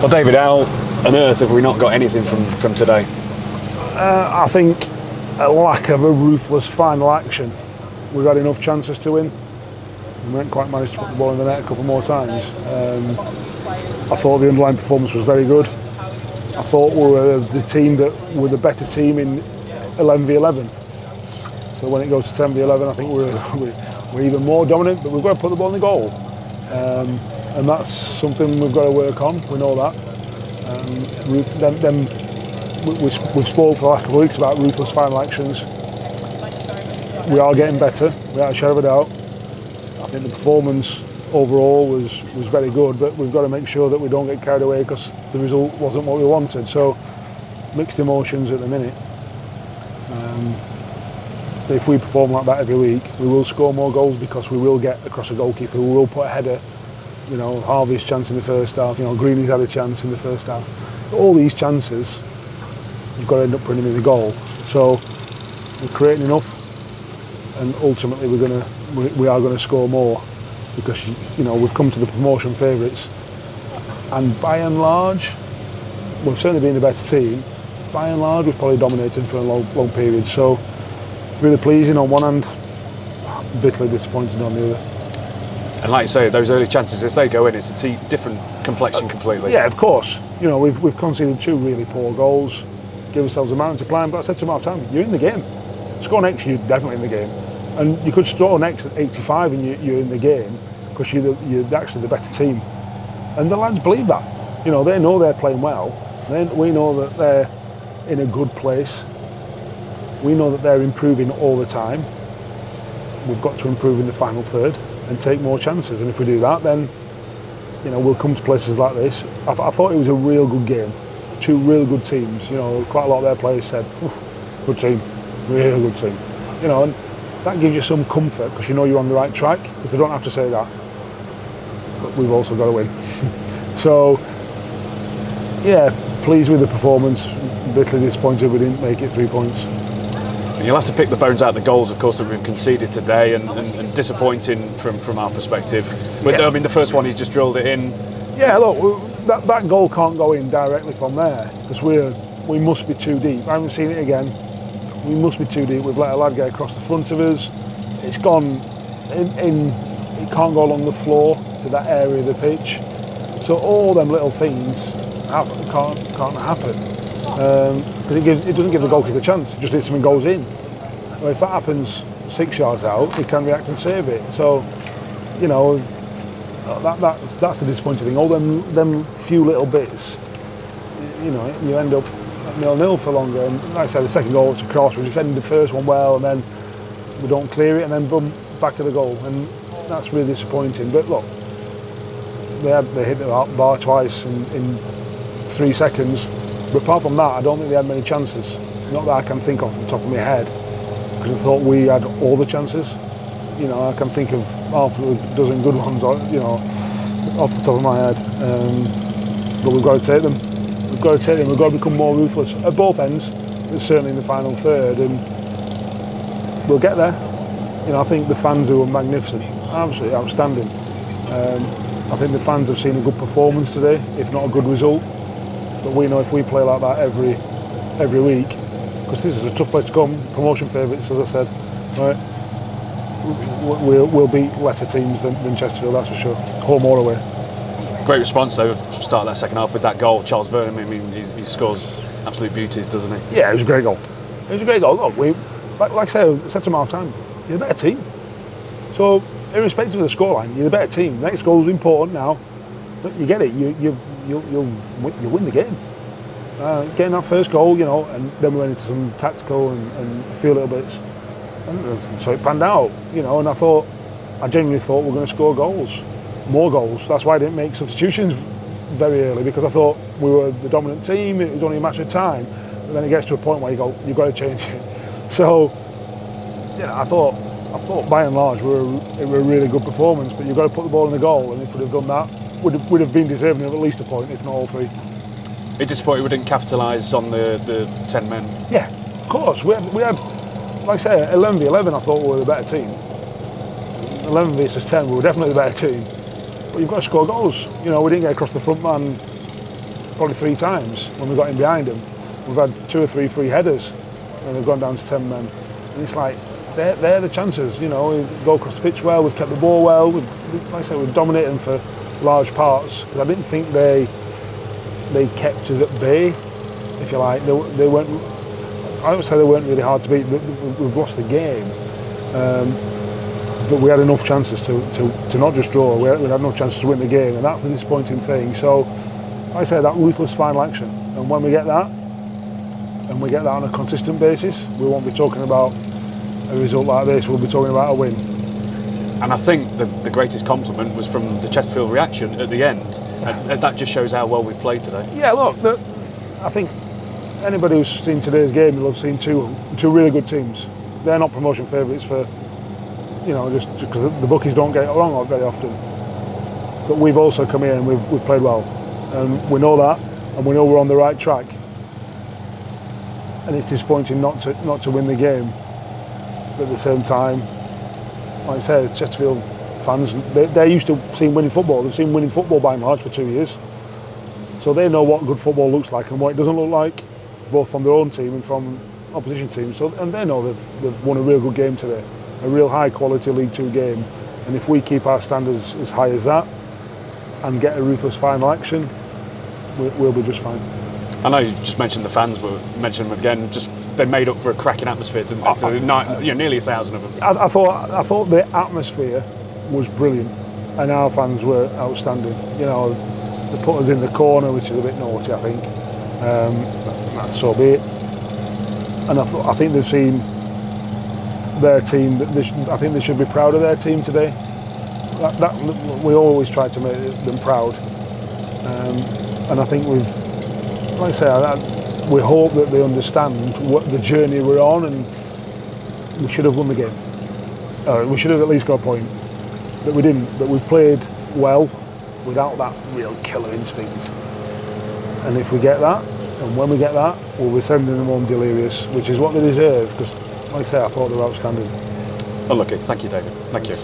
Well, David, how on earth have we not got anything from today? I think a lack of a ruthless final action. We've had enough chances to win. We haven't quite managed to put the ball in the net a couple more times. I thought the underlying performance was very good. I thought we were the team that were the better team in 11v11. So when it goes to 10v11, I think we're even more dominant, but we've got to put the ball in the goal. And that's something we've got to work on, we know that. We've spoken for the last couple of weeks about ruthless final actions. We are getting better, without a shadow of a doubt. I think the performance overall was very good, but we've got to make sure that we don't get carried away because the result wasn't what we wanted. So mixed emotions at the minute. If we perform like that every week, we will score more goals because we will get across a goalkeeper, we will put a header. You know, Harvey's chance in the first half, you know, Greeny's had a chance in the first half. All these chances, you've got to end up putting them in the goal. So we're creating enough, and ultimately we are going to score more because, you know, we've come to the promotion favourites, and by and large, we've certainly been the better team. By and large, we've probably dominated for a long period. So really pleasing on one hand, bitterly disappointed on the other. And like you say, those early chances, if they go in, it's a different complexion completely. Yeah, of course. You know, we've conceded 2 really poor goals, give ourselves a mountain to climb, but I said to him half time, you're in the game. Score next, you're definitely in the game. And you could score next at 85 and you're in the game because you're actually the better team. And the lads believe that. You know, they know they're playing well. We know that they're in a good place. We know that they're improving all the time. We've got to improve in the final third and take more chances, and if we do that, then, you know, we'll come to places like this. I thought it was a real good game, 2 real good teams. You know, quite a lot of their players said, good team, real good team. You know, and that gives you some comfort because you know you're on the right track, because they don't have to say that. But we've also got to win. So, yeah, pleased with the performance, bitterly disappointed we didn't make it 3 points. You'll have to pick the bones out of the goals, of course, that we've conceded today, and disappointing from our perspective. But yeah. I mean, the first one, he's just drilled it in. Yeah, look, that goal can't go in directly from there because we must be too deep. I haven't seen it again. We must be too deep. We've let a lad get across the front of us. It's gone in. It can't go along the floor to that area of the pitch. So all them little things can't happen. Because it doesn't give the goalkeeper a chance. It just hits him and goes in. Well, if that happens 6 yards out, he can react and save it. So, you know, that's the disappointing thing. All them few little bits, you know, you end up at 0-0 for longer. And like I said, the second goal, it's a cross. We defended the first one well, and then we don't clear it, and then boom, back to the goal. And that's really disappointing. But look, they hit the bar twice in 3 seconds. But apart from that, I don't think they had many chances. Not that I can think off the top of my head, because I thought we had all the chances. You know, I can think of half a dozen good ones, you know, off the top of my head. But we've got to take them. We've got to become more ruthless at both ends, but certainly in the final third, and we'll get there. You know, I think the fans who were magnificent, absolutely outstanding. I think the fans have seen a good performance today, if not a good result. But we know if we play like that every week, because this is a tough place to come, promotion favourites, as I said, right? We'll beat lesser teams than Chesterfield, that's for sure, home or away. Great response though, to start that second half with that goal. Charles Vernon, I mean, he scores absolute beauties, doesn't he? Yeah, it was a great goal. It was a great goal. Look, like I said to him half time, you're the better team. So, irrespective of the scoreline, you're the better team. The next goal is important now. But you get it, you'll win the game. Getting that first goal, you know, and then we went into some tactical and a few little bits. And so it panned out, you know, and I genuinely thought we were going to score goals, more goals. That's why I didn't make substitutions very early, because I thought we were the dominant team, it was only a matter of time. But then it gets to a point where you go, you've got to change it. So, yeah, I thought by and large it were a really good performance, but you've got to put the ball in the goal, and if we'd have done that, would have been deserving of at least a point, if not all 3. It disappointed we didn't capitalise on the 10 men. Yeah, of course. We had, like I say, 11v11 I thought we were the better team. 11 versus 10, we were definitely the better team. But you've got to score goals. You know, we didn't get across the front man probably 3 times when we got in behind them. We've had 2 or 3 free headers when they've gone down to 10 men. And it's like, they're the chances, you know. We go across the pitch well, we've kept the ball well, like I said, we've dominated them for large parts. But I didn't think they kept us at bay, if you like. They weren't, I would say they weren't really hard to beat. We've lost the game. But we had enough chances to not just draw, we had enough chances to win the game, and that's the disappointing thing. So, like I say, that ruthless final action, and when we get that, and we get that on a consistent basis, we won't be talking about a result like this, we'll be talking about a win. And I think the greatest compliment was from the Chesterfield reaction at the end, and that just shows how well we've played today. Yeah, look, I think anybody who's seen today's game will have seen two really good teams. They're not promotion favourites for, you know, just because the bookies don't get it wrong very often. But we've also come here and we've played well, and we know that, and we know we're on the right track. And it's disappointing not to win the game. But at the same time, like I said, Chesterfield fans, they're used to seeing winning football. They've seen winning football by and large for 2 years. So they know what good football looks like and what it doesn't look like, both from their own team and from opposition teams. So, and they know they've won a real good game today, a real high quality League Two game. And if we keep our standards as high as that and get a ruthless final action, we'll be just fine. I know you just mentioned the fans, but mention them again. Just they made up for a cracking atmosphere, didn't they? Nearly 1,000 of them. I thought the atmosphere was brilliant, and our fans were outstanding. You know, they put us in the corner, which is a bit naughty, I think. That's so be it. And I think they've seen their team. I think they should be proud of their team today. We always try to make them proud, and I think we've. Like I say, we hope that they understand what the journey we're on, and we should have won the game. We should have at least got a point, but we didn't. But we've played well without that real killer instinct. And if we get that, and when we get that, we'll be sending them home delirious, which is what they deserve, because, like I say, I thought they were outstanding. Unlucky. Thank you, David. Thank you.